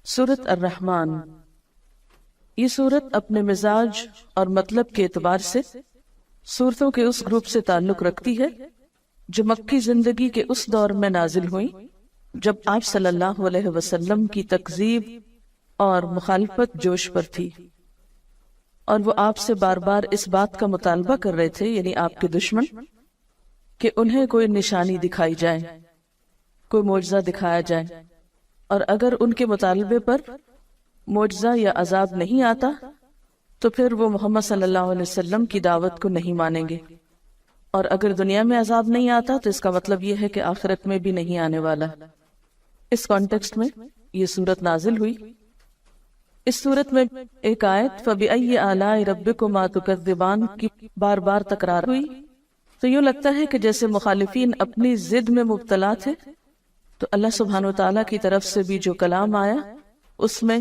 سورۃ الرحمن، یہ سورت اپنے مزاج اور مطلب کے اعتبار سے سورتوں کے اس گروپ سے تعلق رکھتی ہے جو مکی زندگی کے اس دور میں نازل ہوئی جب آپ صلی اللہ علیہ وسلم کی تکذیب اور مخالفت جوش پر تھی، اور وہ آپ سے بار بار اس بات کا مطالبہ کر رہے تھے، یعنی آپ کے دشمن، کہ انہیں کوئی نشانی دکھائی جائے، کوئی معجزہ دکھایا جائے، اور اگر ان کے مطالبے پر معجزہ یا عذاب نہیں آتا تو پھر وہ محمد صلی اللہ علیہ وسلم کی دعوت کو نہیں مانیں گے، اور اگر دنیا میں عذاب نہیں آتا تو اس کا مطلب یہ ہے کہ آخرت میں بھی نہیں آنے والا۔ اس کانٹیکسٹ میں یہ سورت نازل ہوئی۔ اس سورت میں ایک آیت فَبِأَيِّ آلَاءِ رَبِّكُمَا تُكَذِّبَانِ کی بار بار تکرار ہوئی، تو یوں لگتا ہے کہ جیسے مخالفین اپنی ضد میں مبتلا تھے، تو اللہ سبحانہ وتعالیٰ کی طرف سے بھی جو کلام آیا اس میں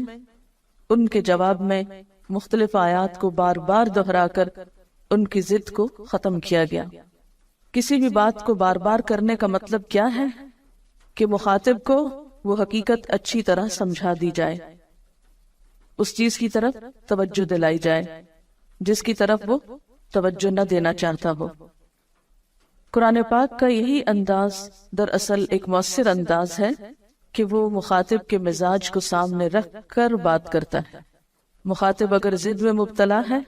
ان کے جواب میں مختلف آیات کو بار بار دہرا کر ان کی ضد کو ختم کیا گیا۔ کسی بھی بات کو بار بار کرنے کا مطلب کیا ہے کہ مخاطب کو وہ حقیقت اچھی طرح سمجھا دی جائے، اس چیز کی طرف توجہ دلائی جائے جس کی طرف وہ توجہ نہ دینا چاہتا ہو۔ قرآن پاک کا یہی انداز دراصل ایک مؤثر انداز ہے کہ وہ مخاطب کے مزاج کو سامنے رکھ کر بات کرتا ہے۔ مخاطب اگر ضد میں مبتلا ہے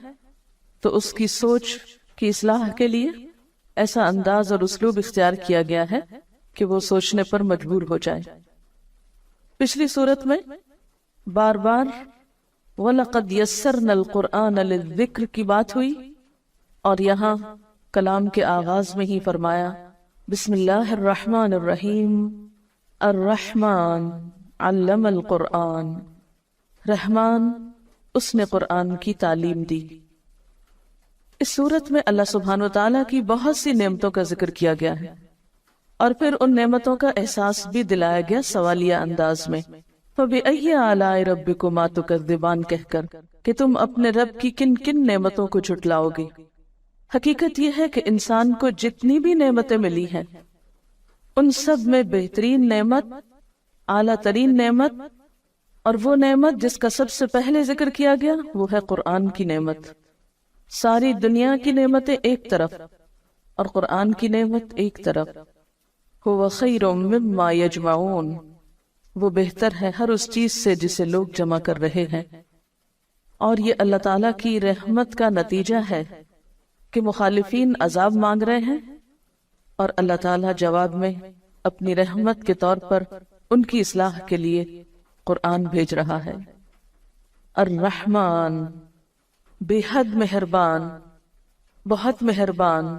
تو اس کی سوچ کی اصلاح کے لیے ایسا انداز اور اسلوب اختیار کیا گیا ہے کہ وہ سوچنے پر مجبور ہو جائے۔ پچھلی صورت میں بار بار وَلَقَدْ يَسَّرْنَا الْقُرْآنَ لِلذِّكْرِ کی بات ہوئی، اور یہاں کلام کے آغاز میں ہی فرمایا بسم اللہ الرحمن الرحیم، الرحمن علم القرآن، رحمان اس نے قرآن کی تعلیم دی۔ اس صورت میں اللہ سبحانہ وتعالیٰ کی بہت سی نعمتوں کا ذکر کیا گیا ہے، اور پھر ان نعمتوں کا احساس بھی دلایا گیا سوالیہ انداز میں، فَبِأَيِّ آلَاءِ رَبِّكُمَا تُكَذِّبَانِ کہہ کر کہ تم اپنے رب کی کن کن نعمتوں کو جھٹلاؤ گے۔ حقیقت یہ ہے کہ انسان کو جتنی بھی نعمتیں ملی ہیں ان سب میں بہترین نعمت، اعلیٰ ترین نعمت، اور وہ نعمت جس کا سب سے پہلے ذکر کیا گیا وہ ہے قرآن کی نعمت۔ ساری دنیا کی نعمتیں ایک طرف اور قرآن کی نعمت ایک طرف۔ هو خیر مما یجمعون، وہ بہتر ہے ہر اس چیز سے جسے لوگ جمع کر رہے ہیں۔ اور یہ اللہ تعالیٰ کی رحمت کا نتیجہ ہے کہ مخالفین عذاب مانگ رہے ہیں اور اللہ تعالیٰ جواب میں اپنی رحمت کے طور پر ان کی اصلاح کے لیے قرآن بھیج رہا ہے۔ الرحمن، بے حد مہربان، بہت مہربان،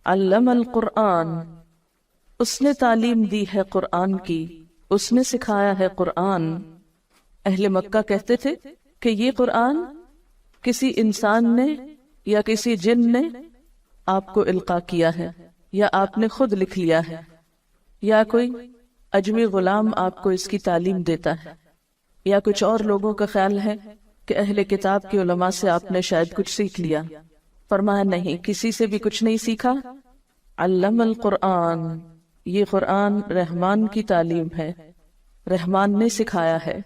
علم القرآن، اس نے تعلیم دی ہے قرآن کی، اس نے سکھایا ہے قرآن۔ اہل مکہ کہتے تھے کہ یہ قرآن کسی انسان نے یا کسی جن نے آپ کو القاء کیا ہے، یا آپ نے خود لکھ لیا ہے، یا کوئی اجمی غلام آپ کو اس کی تعلیم دیتا ہے، یا کچھ اور لوگوں کا خیال ہے کہ اہل کتاب کے علماء سے آپ نے شاید کچھ سیکھ لیا۔ فرمایا نہیں، کسی سے بھی کچھ نہیں سیکھا۔ علم القرآن، یہ قرآن رحمان کی تعلیم ہے، رحمان نے سکھایا ہے۔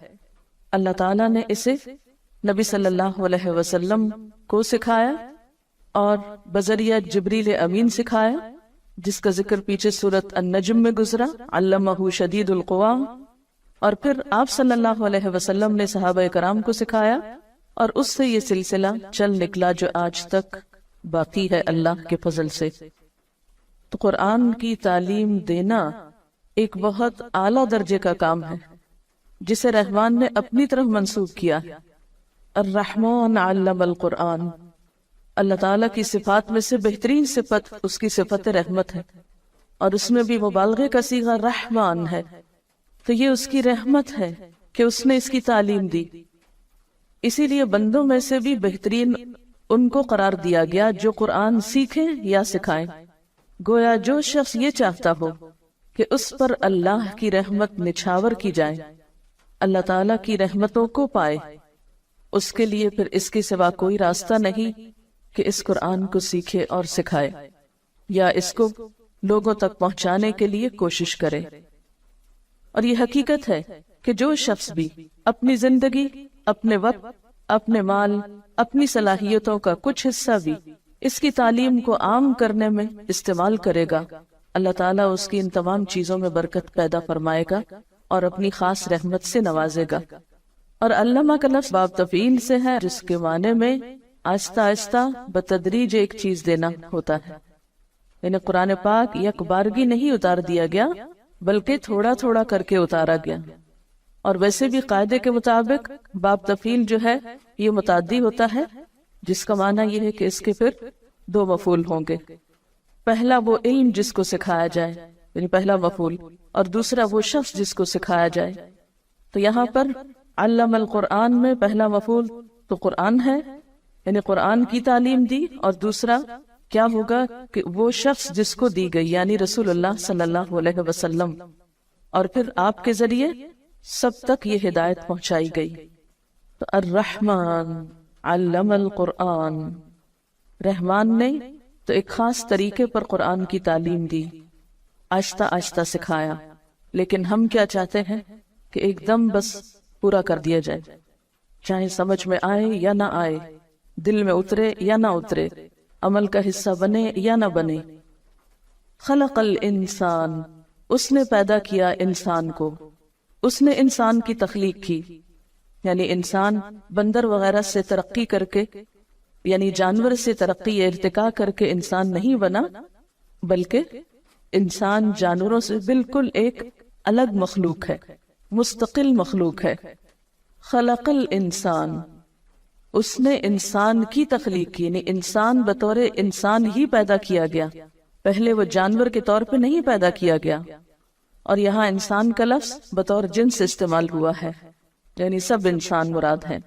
اللہ تعالیٰ نے اسے نبی صلی اللہ علیہ وسلم کو سکھایا اور بذریعہ جبریل امین سکھایا، جس کا ذکر پیچھے سورۃ النجم میں گزرا، علمہ شدید القوا۔ اور پھر آپ صلی اللہ علیہ وسلم نے صحابہ کرام کو سکھایا، اور اس سے یہ سلسلہ چل نکلا جو آج تک باقی ہے اللہ کے فضل سے۔ تو قرآن کی تعلیم دینا ایک بہت اعلیٰ درجے کا کام ہے جسے رحمان نے اپنی طرف منسوب کیا۔ الرحمن علم القرآن، اللہ تعالیٰ کی صفات میں سے بہترین صفت اس کی صفت رحمت ہے، اور اس میں بھی مبالغے کا صیغہ رحمان ہے، تو یہ اس کی رحمت ہے کہ اس نے اس کی تعلیم دی۔ اسی لیے بندوں میں سے بھی بہترین ان کو قرار دیا گیا جو قرآن سیکھیں یا سکھائیں۔ گویا جو شخص یہ چاہتا ہو کہ اس پر اللہ کی رحمت نچھاور کی جائے، اللہ تعالیٰ کی رحمتوں کو پائے، اس کے لیے پھر اس کے سوا کوئی راستہ نہیں کہ اس قرآن کو سیکھے اور سکھائے، یا اس کو لوگوں تک پہنچانے کے لیے کوشش کرے۔ اور یہ حقیقت ہے کہ جو شخص بھی اپنی زندگی، اپنے وقت، اپنے مال، اپنی صلاحیتوں کا کچھ حصہ بھی اس کی تعلیم کو عام کرنے میں استعمال کرے گا، اللہ تعالیٰ اس کی ان تمام چیزوں میں برکت پیدا فرمائے گا اور اپنی خاص رحمت سے نوازے گا۔ اور علامہ کا لفظ باب تفعیل سے ہے، جس کے معنی میں آہستہ آہستہ بتدریج ایک چیز دینا ہوتا ہے، یعنی قرآن پاک یک بارگی نہیں اتار دیا گیا بلکہ تھوڑا تھوڑا کر کے اتارا گیا۔ اور ویسے بھی قاعدے کے مطابق باب تفعیل جو ہے یہ متعدی ہوتا ہے، جس کا معنی یہ ہے کہ اس کے پھر دو مفعول ہوں گے، پہلا وہ علم جس کو سکھایا جائے یعنی پہلا مفعول، اور دوسرا وہ شخص جس کو سکھایا جائے۔ تو یہاں پر علم القرآن میں پہلا مفعول تو قرآن ہے، یعنی قرآن کی تعلیم دی، اور دوسرا کیا ہوگا کہ وہ شخص جس کو دی گئی یعنی رسول اللہ صلی اللہ علیہ وسلم، اور پھر آپ کے ذریعے سب تک یہ ہدایت پہنچائی گئی۔ تو الرحمن علم القرآن، رحمان نے تو ایک خاص طریقے پر قرآن کی تعلیم دی، آہستہ آہستہ سکھایا، لیکن ہم کیا چاہتے ہیں کہ ایک دم بس پورا کر دیا جائے، چاہے سمجھ میں آئے یا نہ آئے، دل میں اترے یا نہ اترے، عمل کا حصہ بنے یا نہ بنے۔ خلق الانسان، اس نے پیدا کیا انسان کو، اس نے انسان کی تخلیق کی، یعنی انسان بندر وغیرہ سے ترقی کر کے، یعنی جانور سے ترقی ارتقا کر کے انسان نہیں بنا، بلکہ انسان جانوروں سے بالکل ایک الگ مخلوق ہے، مستقل مخلوق ہے۔ خلق الانسان، اس نے انسان کی تخلیق کی، یعنی انسان بطور انسان ہی پیدا کیا گیا، پہلے وہ جانور کے طور پہ نہیں پیدا کیا گیا۔ اور یہاں انسان کا لفظ بطور جنس استعمال ہوا ہے، یعنی سب انسان مراد ہے۔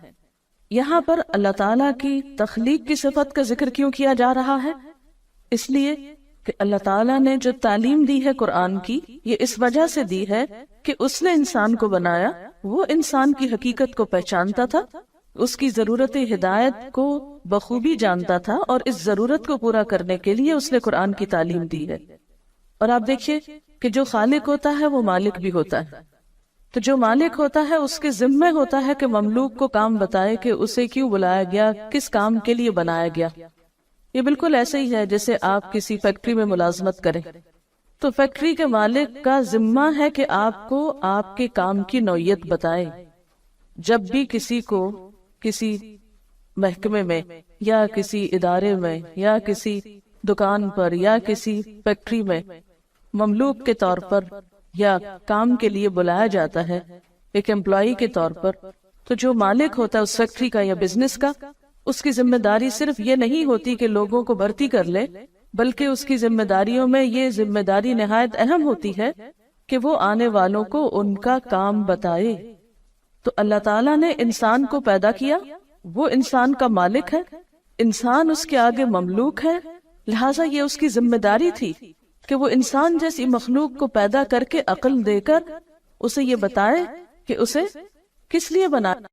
یہاں پر اللہ تعالیٰ کی تخلیق کی صفت کا ذکر کیوں کیا جا رہا ہے؟ اس لیے کہ اللہ تعالیٰ نے جو تعلیم دی ہے قرآن کی، یہ اس وجہ سے دی ہے کہ اس نے انسان کو بنایا، وہ انسان کی حقیقت کو پہچانتا تھا، اس کی ضرورت ہدایت کو بخوبی جانتا تھا، اور اس ضرورت کو پورا کرنے کے لیے اس نے قرآن کی تعلیم دی ہے۔ اور آپ دیکھیے کہ جو خالق ہوتا ہے وہ مالک بھی ہوتا ہے، تو جو مالک ہوتا ہے اس کے ذمہ ہوتا ہے کہ مملوک کو کام بتائے کہ اسے کیوں بلایا گیا، کس کام کے لیے بنایا گیا۔ یہ بالکل ایسے ہی ہے جیسے آپ کسی فیکٹری میں ملازمت کریں تو فیکٹری کے مالک کا ذمہ ہے کہ آپ کو آپ کے کام کی نوعیت بتائے۔ جب بھی کسی کو کسی محکمے میں یا کسی ادارے میں یا کسی دکان پر یا کسی فیکٹری میں مملوک کے طور پر یا کام کے لیے بلایا جاتا ہے ایک امپلائی کے طور پر، تو جو مالک ہوتا ہے اس فیکٹری کا یا بزنس کا، اس کی ذمہ داری صرف یہ نہیں ہوتی کہ لوگوں کو بھرتی کر لے، بلکہ اس کی ذمہ داریوں میں یہ ذمہ داری نہایت اہم ہوتی ہے کہ وہ آنے والوں کو ان کا کام بتائے۔ تو اللہ تعالیٰ نے انسان کو پیدا کیا، وہ انسان کا مالک ہے، انسان اس کے آگے مملوک ہے، لہٰذا یہ اس کی ذمہ داری تھی کہ وہ انسان جیسی مخلوق کو پیدا کر کے عقل دے کر اسے یہ بتائے کہ اسے کس لیے بنایا۔